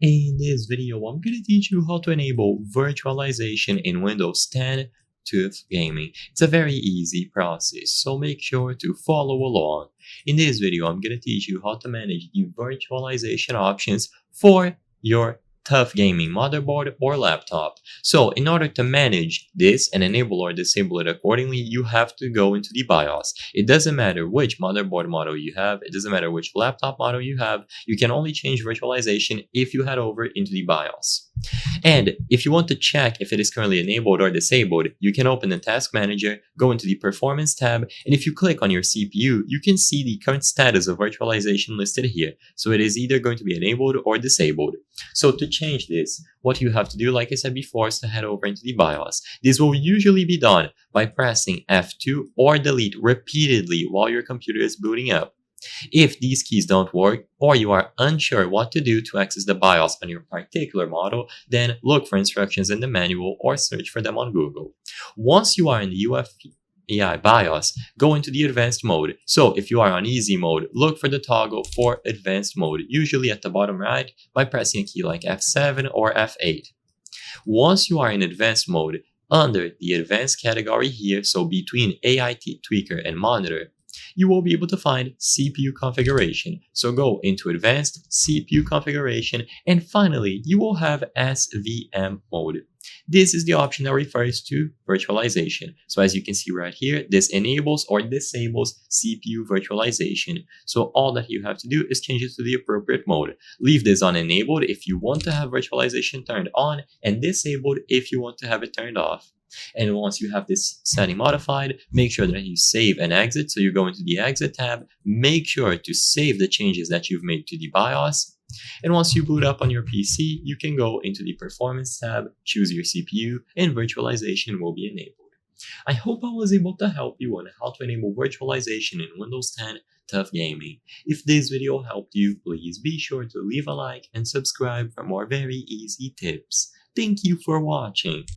In this video, I'm going to teach you how to enable virtualization in Windows 10 TUF Gaming. It's a very easy process, so make sure to follow along. In this video, I'm going to teach you how to manage the virtualization options for your TUF Gaming motherboard or laptop. So in order to manage this and enable or disable it accordingly, you have to go into the BIOS. It doesn't matter which motherboard model you have, it doesn't matter which laptop model you have, you can only change virtualization if you head over into the BIOS. And if you want to check if it is currently enabled or disabled, you can open the Task Manager, go into the Performance tab, and if you click on your CPU, you can see the current status of virtualization listed here. So it is either going to be enabled or disabled. So to change this, what you have to do, like I said before, is to head over into the BIOS. This will usually be done by pressing F2 or delete repeatedly while your computer is booting up. If these keys don't work or you are unsure what to do to access the BIOS on your particular model, then look for instructions in the manual or search for them on Google. Once you are in the UEFI BIOS, go into the advanced mode. So if you are on easy mode, look for the toggle for advanced mode, usually at the bottom right by pressing a key like F7 or F8. Once you are in advanced mode, under the advanced category here, so between AIT tweaker and monitor, you will be able to find CPU configuration. So go into advanced CPU configuration, and finally you will have SVM mode. This is the option that refers to virtualization. So as you can see right here, this enables or disables CPU virtualization. So all that you have to do is change it to the appropriate mode. Leave this on enabled if you want to have virtualization turned on, and disabled if you want to have it turned off. And once you have this setting modified, make sure that you save and exit. So you go into the exit tab, make sure to save the changes that you've made to the BIOS. And once you boot up on your PC, you can go into the Performance tab, choose your CPU, and virtualization will be enabled. I hope I was able to help you on how to enable virtualization in Windows 10 TUF Gaming. If this video helped you, please be sure to leave a like and subscribe for more very easy tips. Thank you for watching.